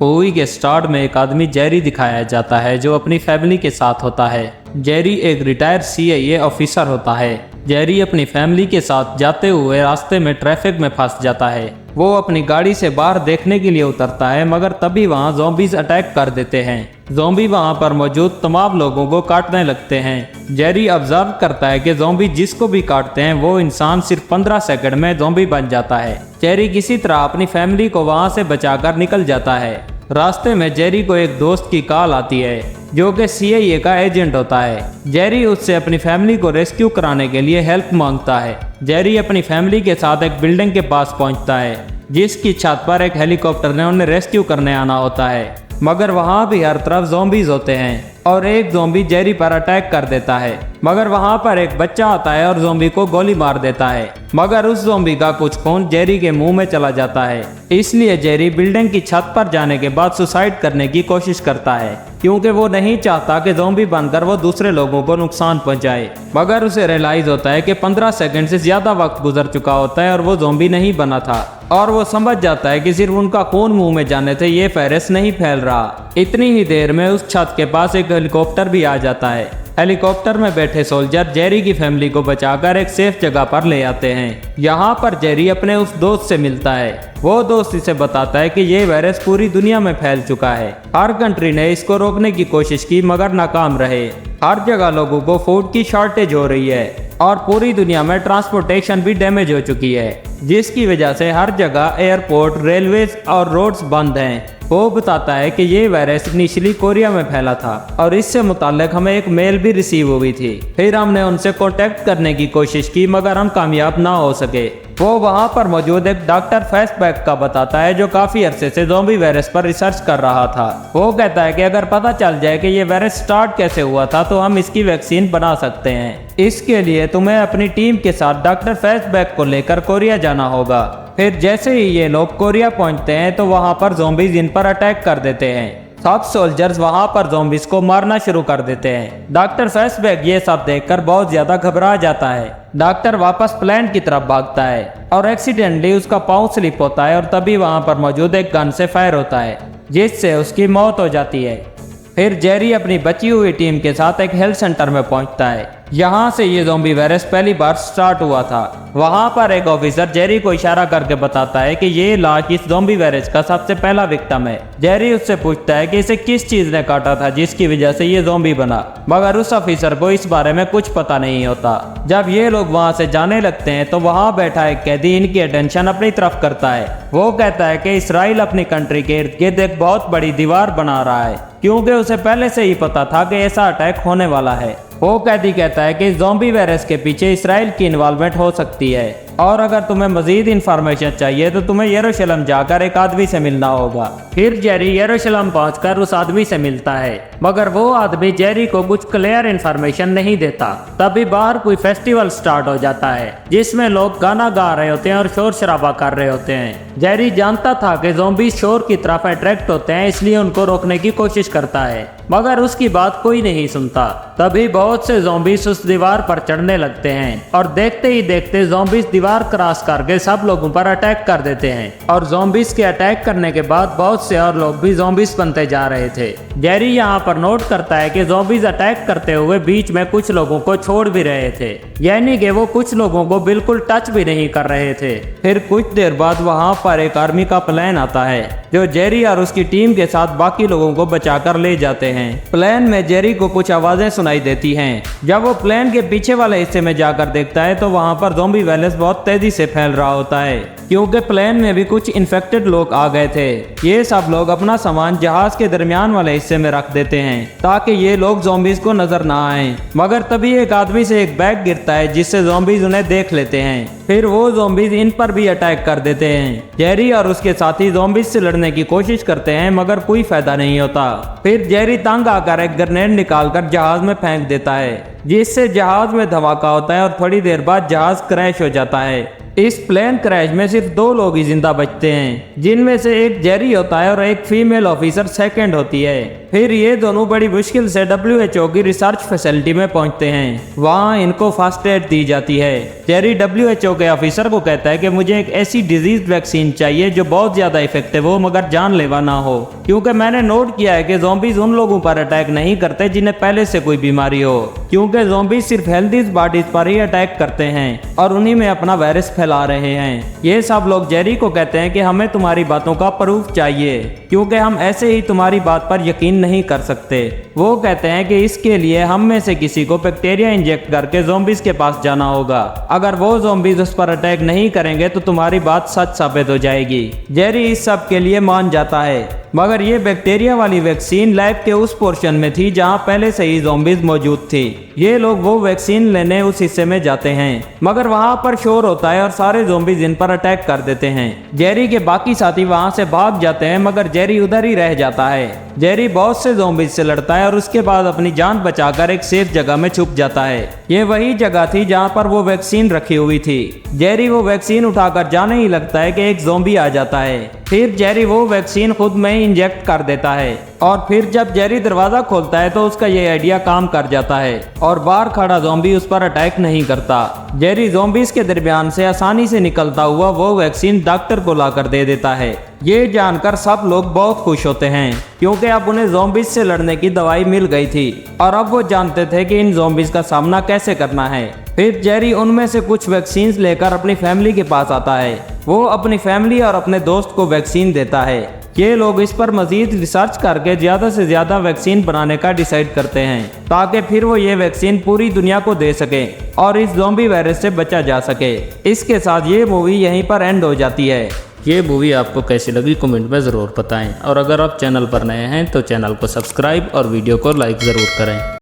Movie के start में एक आदमी जेरी दिखाया जाता है जो अपनी फैमिली के साथ होता है। जेरी एक रिटायर्ड CIA ऑफिसर होता है। जेरी अपनी फैमिली के साथ जाते हुए रास्ते में ट्रैफिक में फंस जाता है। वो अपनी गाड़ी से बाहर देखने के लिए उतरता है, मगर तभी वहाँ ज़ॉम्बीज अटैक कर देते हैं। ज़ॉम्बी वहाँ पर मौजूद तमाम लोगों को काटने लगते हैं। जेरी ऑब्जर्व करता है कि ज़ॉम्बी जिसको भी काटते हैं वो इंसान सिर्फ 15 सेकंड में ज़ॉम्बी बन जाता है। जेरी किसी तरह अपनी फैमिली को वहाँ से बचाकर निकल जाता है। रास्ते में जेरी को एक दोस्त की कॉल आती है जो कि CIA का एजेंट होता है। जेरी उससे अपनी फैमिली को रेस्क्यू कराने के लिए हेल्प मांगता है। जेरी अपनी फैमिली के साथ एक बिल्डिंग के पास पहुंचता है जिसकी छत पर एक हेलीकॉप्टर ने उन्हें रेस्क्यू करने आना होता है, मगर वहां भी हर तरफ ज़ॉम्बीज होते हैं और एक ज़ॉम्बी जेरी पर अटैक कर देता है। मगर वहां पर एक बच्चा आता है और ज़ॉम्बी को गोली मार देता है, मगर उस ज़ॉम्बी का कुछ खून जेरी के मुंह में चला जाता है। इसलिए जेरी बिल्डिंग की छत पर जाने के बाद सुसाइड करने की कोशिश करता है, क्योंकि वो नहीं चाहता कि ज़ॉम्बी बनकर वो दूसरे लोगों को नुकसान पहुंचाए। मगर उसे रियलाइज होता है कि 15 सेकंड से ज्यादा वक्त गुजर चुका होता है और वो ज़ॉम्बी नहीं बना था, और वो समझ जाता है कि सिर्फ उनका खून मुंह में जाने से ये वायरस नहीं फैल रहा। इतनी ही देर में उस छत के पास एक हेलीकॉप्टर भी आ जाता है। हेलीकॉप्टर में बैठे सोल्जर जेरी की फैमिली को बचाकर एक सेफ जगह पर ले आते हैं। यहाँ पर जेरी अपने उस दोस्त से मिलता है। वो दोस्त इसे बताता है कि ये वायरस पूरी दुनिया में फैल चुका है। हर कंट्री ने इसको रोकने की कोशिश की मगर नाकाम रहे। हर जगह लोगों को फूड की शॉर्टेज हो रही है और पूरी दुनिया में ट्रांसपोर्टेशन भी डैमेज हो चुकी है, जिसकी वजह से हर जगह एयरपोर्ट, रेलवेज और रोड्स बंद हैं। वो बताता है कि ये वायरस इनिशियली कोरिया में फैला था और इससे मुताल्लिक हमें एक मेल भी रिसीव हुई थी। फिर हमने उनसे कांटेक्ट करने की कोशिश की मगर हम कामयाब ना हो सके। वो वहाँ पर मौजूद एक डॉक्टर फेसबैक का बताता है जो काफी अरसे से ज़ॉम्बी वायरस पर रिसर्च कर रहा था। वो कहता है कि अगर पता चल जाए कि ये वायरस स्टार्ट कैसे हुआ था तो हम इसकी वैक्सीन बना सकते हैं। इसके लिए तुम्हें अपनी टीम के साथ डॉक्टर फेसबैक को लेकर कोरिया जाना होगा। फिर जैसे ही ये लोग कोरिया पहुंचते हैं तो वहां पर ज़ॉम्बीज इन पर अटैक कर देते हैं। सब सोल्जर्स वहां पर ज़ॉम्बीज को मारना शुरू कर देते हैं। डॉक्टर फेसबैक ये सब देखकर बहुत ज्यादा घबरा जाता है। डॉक्टर वापस प्लान की तरफ भागता है और एक्सीडेंटली उसका पाँव स्लिप होता है और तभी वहां पर मौजूद एक गन से फायर होता है जिससे उसकी मौत हो जाती है। फिर जेरी अपनी बची हुई टीम के साथ एक हेल्थ सेंटर में पहुंचता है। यहाँ से ये ज़ॉम्बी वायरस पहली बार स्टार्ट हुआ था। वहाँ पर एक ऑफिसर जेरी को इशारा करके बताता है कि ये लाश इस ज़ॉम्बी वायरस का सबसे पहला विक्टिम है। जेरी उससे पूछता है कि इसे किस चीज ने काटा था जिसकी वजह से ये ज़ॉम्बी बना, मगर उस ऑफिसर को इस बारे में कुछ पता नहीं होता। जब ये लोग वहाँ से जाने लगते हैं तो वहाँ बैठा एक कैदी इनकी अटेंशन अपनी तरफ करता है। वो कहता है कि इसराइल अपनी कंट्री के इर्द गिर्द एक बहुत बड़ी दीवार बना रहा है, क्योंकि उसे पहले से ही पता था कि ऐसा अटैक होने वाला है। वो कैदी कहता है कि ज़ॉम्बी वायरस के पीछे इसराइल की इन्वॉल्वमेंट हो सकती है और अगर तुम्हें मजीद इंफॉर्मेशन चाहिए तो तुम्हें यरूशलेम जाकर एक आदमी से मिलना होगा। फिर जेरी यरूशलेम पहुंचकर उस आदमी से मिलता है, मगर वो आदमी जेरी को कुछ क्लियर इंफॉर्मेशन नहीं देता। तभी बाहर कोई फेस्टिवल स्टार्ट हो जाता है जिसमें लोग गाना गा रहे होते हैं और शोर शराबा कर रहे होते हैं। जेरी जानता था कि ज़ॉम्बी शोर की तरफ अट्रैक्ट होते हैं, इसलिए उनको रोकने की कोशिश करता है, मगर उसकी बात कोई नहीं सुनता। तभी बहुत से ज़ॉम्बीज उस दीवार पर चढ़ने लगते हैं और देखते ही देखते ज़ॉम्बीज दीवार क्रॉस करके सब लोगों पर अटैक कर देते हैं। और ज़ॉम्बीज के अटैक करने के बाद बहुत से और लोग भी ज़ॉम्बीज बनते जा रहे थे। जेरी यहाँ पर नोट करता है कि ज़ॉम्बीज अटैक करते हुए बीच में कुछ लोगों को छोड़ भी रहे थे, यानी कि वो कुछ लोगों को बिल्कुल टच भी नहीं कर रहे थे। फिर कुछ देर बाद वहाँ पर एक आर्मी का प्लेन आता है जो जेरी और उसकी टीम के साथ बाकी लोगों को बचाकर ले जाते हैं। प्लेन में जेरी को कुछ आवाजें सुनाई देती हैं। जब वो प्लेन के पीछे वाले हिस्से में जाकर देखता है तो वहाँ पर ज़ॉम्बी वायरस बहुत तेजी से फैल रहा होता है, क्योंकि प्लेन में भी कुछ इन्फेक्टेड लोग आ गए थे। ये सब लोग अपना सामान जहाज के दरमियान वाले हिस्से में रख देते हैं ताकि ये लोग ज़ॉम्बीज को नजर ना आए। मगर तभी एक आदमी से एक बैग गिरता है जिससे ज़ॉम्बीज उन्हें देख लेते हैं। फिर वो ज़ॉम्बीज इन पर भी अटैक कर देते हैं। जेरी और उसके साथी ज़ॉम्बीज से लड़ने की कोशिश करते हैं मगर कोई फायदा नहीं होता। फिर जेरी तंग आकर एक ग्रेनेड निकालकर जहाज में फेंक देता है जिससे जहाज में धमाका होता है और थोड़ी देर बाद जहाज क्रैश हो जाता है। इस प्लेन क्रैश में सिर्फ 2 लोग ही जिंदा बचते हैं, जिनमें से एक जेरी होता है और एक फीमेल ऑफिसर सेकंड होती है। फिर ये दोनों बड़ी मुश्किल से WHO की रिसर्च फैसिलिटी में पहुंचते हैं। वहाँ इनको फर्स्ट एड दी जाती है। जेरी WHO के ऑफिसर को कहता है कि मुझे एक ऐसी डिजीज वैक्सीन चाहिए जो बहुत ज्यादा इफेक्टिव हो मगर जानलेवा ना हो, क्योंकि मैंने नोट किया है कि ज़ॉम्बीज उन लोगों पर अटैक नहीं करते जिन्हें पहले से कोई बीमारी हो, क्योंकि ज़ॉम्बीज सिर्फ हेल्दी बॉडीज पर ही अटैक करते हैं और उन्हीं में अपना वायरस फैला रहे हैं। ये सब लोग जेरी को कहते हैं कि हमें तुम्हारी बातों का प्रूफ चाहिए, क्योंकि हम ऐसे ही तुम्हारी बात पर यकीन नहीं कर सकते। वो कहते हैं कि इसके लिए हम में से किसी को बैक्टीरिया इंजेक्ट करके ज़ॉम्बीज के पास जाना होगा। अगर वो ज़ॉम्बीज उस पर अटैक नहीं करेंगे तो तुम्हारी बात सच साबित हो जाएगी। जेरी इस सब के लिए मान जाता है, मगर ये बैक्टीरिया वाली वैक्सीन लैब के उस पोर्शन में थी जहां पहले से ही ज़ॉम्बीज मौजूद थी। ये लोग वो वैक्सीन लेने उस हिस्से में जाते हैं, मगर वहां पर शोर होता है और सारे ज़ॉम्बीज इन पर अटैक कर देते हैं। जेरी के बाकी साथी वहां से भाग जाते हैं, मगर जेरी उधर ही रह जाता है। जेरी बहुत से ज़ॉम्बीज से लड़ता है और उसके बाद अपनी जान बचाकर एक सेफ जगह में छुप जाता है। ये वही जगह थी जहां पर वो वैक्सीन रखी हुई थी। जेरी वो वैक्सीन उठाकर जाने ही लगता है कि एक ज़ॉम्बी आ जाता है। फिर जेरी वो वैक्सीन खुद में ही इंजेक्ट कर देता है और फिर जब जेरी दरवाजा खोलता है तो उसका ये आइडिया काम कर जाता है और बाहर खड़ा ज़ॉम्बी उस पर अटैक नहीं करता। जेरी ज़ॉम्बीज के दरमियान से आसानी से निकलता हुआ वो वैक्सीन डॉक्टर को लाकर दे देता है। ये जानकर सब लोग बहुत खुश होते हैं, क्योंकि अब उन्हें ज़ॉम्बीज से लड़ने की दवाई मिल गई थी और अब वो जानते थे कि इन ज़ॉम्बीज का सामना कैसे करना है। फिर जेरी उनमें से कुछ वैक्सीन लेकर अपनी फैमिली के पास आता है। वो अपनी फैमिली और अपने दोस्त को वैक्सीन देता है। ये लोग इस पर मजीद रिसर्च करके ज़्यादा से ज़्यादा वैक्सीन बनाने का डिसाइड करते हैं, ताकि फिर वो ये वैक्सीन पूरी दुनिया को दे सके और इस ज़ॉम्बी वायरस से बचा जा सके। इसके साथ ये मूवी यहीं पर एंड हो जाती है। ये मूवी आपको कैसी लगी कमेंट में ज़रूर बताएं, और अगर आप चैनल पर नए हैं तो चैनल को सब्सक्राइब और वीडियो को लाइक ज़रूर करें।